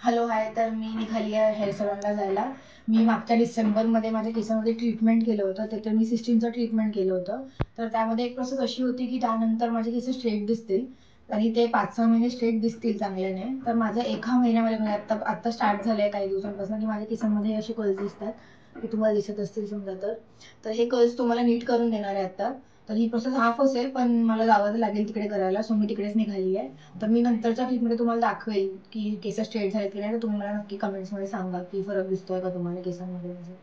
Hello hi. तर मी निघाली आहे हेअर सलूनला जायला. मी मागच्या डिसेंबरमध्ये माझ्या केसामध्ये ट्रीटमेंट केलं होतं. तिथे मी सिस्टीमचं ट्रीटमेंट केलं होतं. तर त्यामध्ये एक प्रोसेस अशी होती की त्यानंतर माझे केस स्ट्रेट दिसतील आणि ते 5-6 महिने स्ट्रेट दिसतील चांगल्याने. तर माझं एका महिन्यामध्ये म्हणजे आत्ता स्टार्ट झालं आहे काही दिवसांपासून की माझ्या केसांमध्ये असे कर्ल्स दिसतात की तुम्हाला दिसत असतील समजा. तर हे कर्ल्स तुम्हाला नीट करून देणार आहे आता. तर ही प्रोसेस हाफ असेल पण मला जावं लागेल तिकडे करायला, सो मी तिकडेच निघाली आहे. तर मी नंतरच्या क्लिपमध्ये तुम्हाला दाखवेल की केस स्ट्रेट झाले की नाही. तर तुम्ही मला नक्की कमेंट्समध्ये सांगा की फरक दिसतोय का तुम्हाला केसांमध्ये माझ्या.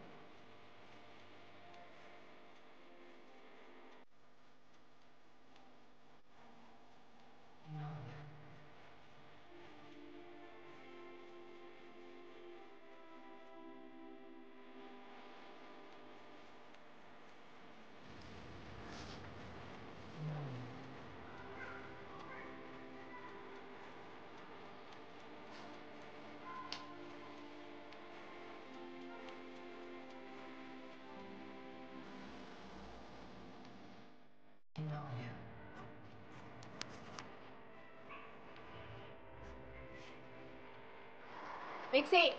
मिक्सी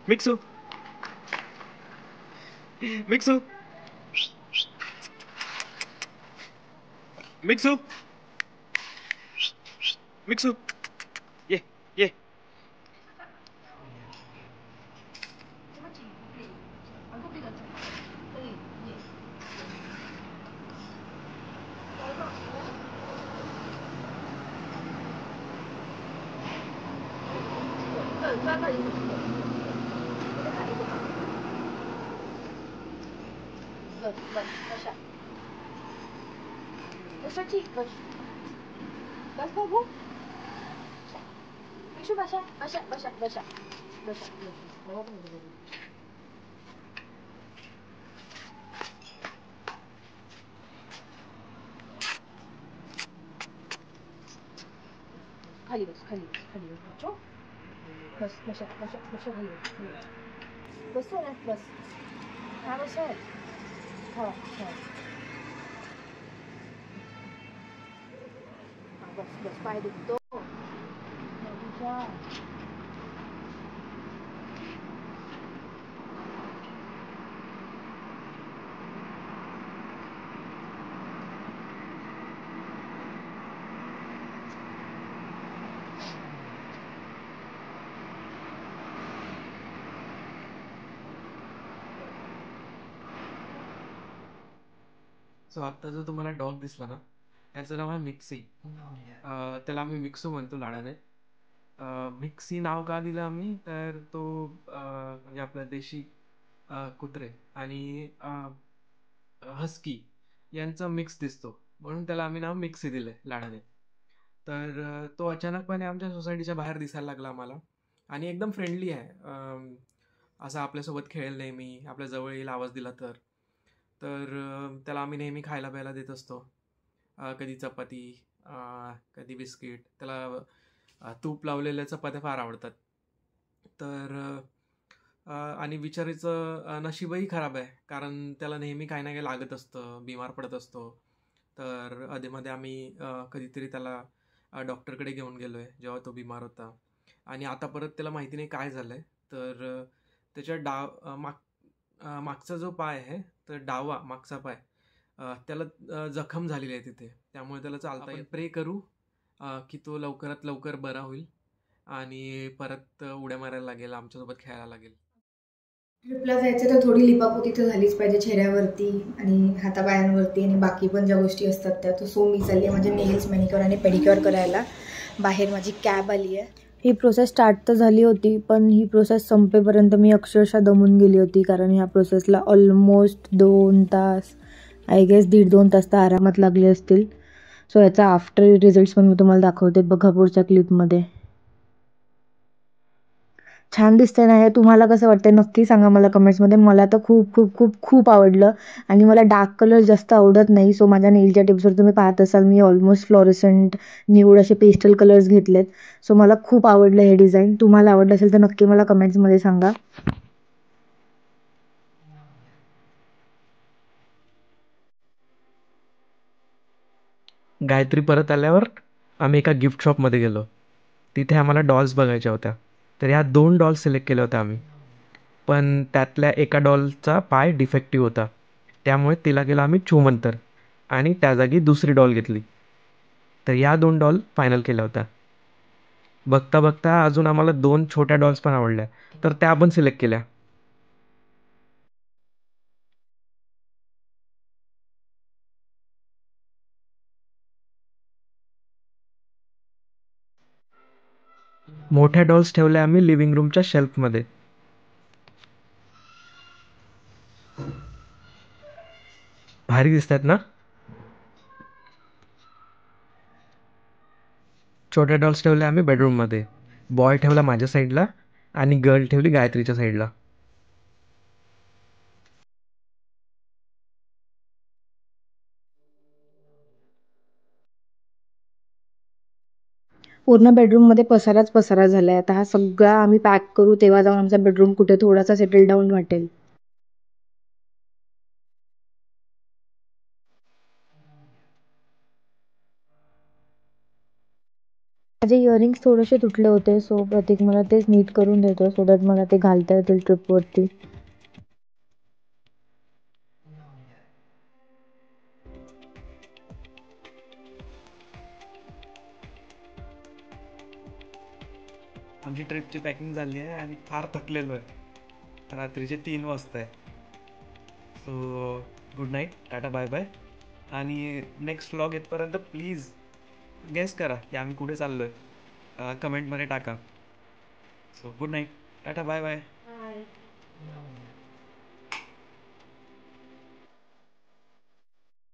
मिक्सू मिक्सू मिक्सू मिक्सू ये ये बस बस बसा बसा ठीक बस बस बाबू मिशू बसा बसा बसा बसा बसा खाली बस खाली बस खाली बस बच्चो बस बसा बसा बसा खाली बस बसो ना बस हाँ बस है हाँ हाँ हाँ बस बस पाय दुखतो तुझ्या. सो आता जो तुम्हाला डॉग दिसला ना, त्याचं नाव आहे मिक्सी. त्याला आम्ही मिक्सू म्हणतो लाडाने. मिक्सी नाव का दिलं आम्ही, तर तो म्हणजे आपला देशी कुत्रे आणि हस्की यांचा मिक्स दिसतो, म्हणून त्याला आम्ही नाव मिक्सी दिलंय लाडाने. तर तो अचानकपणे आमच्या सोसायटीच्या बाहेर दिसायला लागला आम्हाला आणि एकदम फ्रेंडली आहे. असं आपल्यासोबत खेळेल नेहमी, आपल्या जवळ येईल आवाज दिला तर. तर त्याला आम्ही नेहमी खायला प्यायला देत असतो. कधी चपाती, अ, कधी बिस्किट. त्याला तूप लावलेल्या चपात्या फार आवडतात. तर आणि बिचारीचं नशीबही खराब आहे, कारण त्याला नेहमी काही ना काही लागत असतं, बिमार पडत असतो. तर अधेमध्ये आम्ही कधीतरी त्याला डॉक्टरकडे घेऊन गेलो आहे जेव्हा तो बिमार होता. आणि आता परत त्याला माहिती नाही काय झालं आहे. तर त्याच्या मागचा जो पाय आहे, तर डावा मागचा पाय, त्याला जखम झालेली आहे तिथे. त्यामुळे त्याला चालता येत. प्रे करू की तो लवकरात लवकर बरा होईल आणि परत उड्या मारायला लागेल, आमच्यासोबत खेळायला लागेल. ट्रिपला जायचं तर थोडी लिपापोती तर झालीच पाहिजे चेहऱ्यावरती आणि हातापायांवरती आणि बाकी पण ज्या गोष्टी असतात त्या. तर सो मी चालली आहे माझे नेल्स मॅनिक्युअर आणि पेडिक्युअर करायला. बाहेर माझी कॅब आली आहे. ही प्रोसेस स्टार्ट तर झाली होती, पण ही प्रोसेस संपेपर्यंत मी अक्षरशः दमून गेली होती, कारण ह्या प्रोसेसला ऑलमोस्ट 2 तास, आय गेस 1.5-2 तास तर आरामात लागले असतील. सो याचा आफ्टर रिझल्ट्स पण मी तुम्हाला दाखवते, बघा पुढच्या क्लिपमध्ये. छान दिसतंय ना हे? तुम्हाला कसं वाटतंय नक्की सांगा मला कमेंट्समध्ये. मला तर खूप खूप खूप खूप आवडलं आणि मला डार्क कलर जास्त आवडत नाही. सो माझ्या नेलच्या टिप्सवर तुम्ही पाहत असाल मी ऑलमोस्ट फ्लोरोसंट न्यूड असे पेस्टल कलर्स घेतलेत. सो मला खूप आवडलं हे डिझाईन. तुम्हाला आवडलं असेल तर नक्की मला कमेंट्समध्ये सांगा. गायत्री परत आल्यावर आम्ही एका गिफ्ट शॉपमध्ये गेलो. तिथे आम्हाला डॉल्स बघायच्या होत्या. तर ह्या 2 डॉल्स सिलेक्ट केल्या होत्या आम्ही. पण त्यातल्या एका डॉलचा पाय डिफेक्टिव्ह होता. त्यामुळे तिला केलं आम्ही छूमंतर आणि त्या जागी दुसरी डॉल घेतली. तर या 2 डॉल फायनल केल्या होत्या. बघता बघता अजून आम्हाला 2 छोट्या डॉल्स पण आवडल्या. तर त्या पण सिलेक्ट केल्या. मोठ्या डॉल्स ठेवल्या आम्ही लिव्हिंग रूमच्या शेल्फमध्ये. भारी दिसतात ना? छोट्या डॉल्स ठेवल्या आम्ही बेडरूममध्ये. बॉय ठेवला माझ्या साईडला आणि गर्ल ठेवली गायत्रीच्या साईडला. पूर्ण बेडरूममध्ये पसाराच पसारा झालाय. आता हा सगळा आम्ही पॅक करू तेव्हा जाऊन आमचा बेडरूम कुठे थोडासा सेटल डाऊन वाटेल. माझे इयरिंग्स थोडेसे तुटले होते, सो प्रतीक मला तेच नीट करून देतो सो दॅट मला ते घालता येतील ट्रिपवरती. आमची ट्रिपची पॅकिंग झाली आहे आणि फार थकलेलो आहे. रात्रीचे 3 वाजता आहे. So good night, tata bye bye. आणि नेक्स्ट व्लॉग येतपर्यंत प्लीज गेस करा की आम्ही कुठे चाललो आहे. कमेंटमध्ये टाका. So good night, tata bye bye.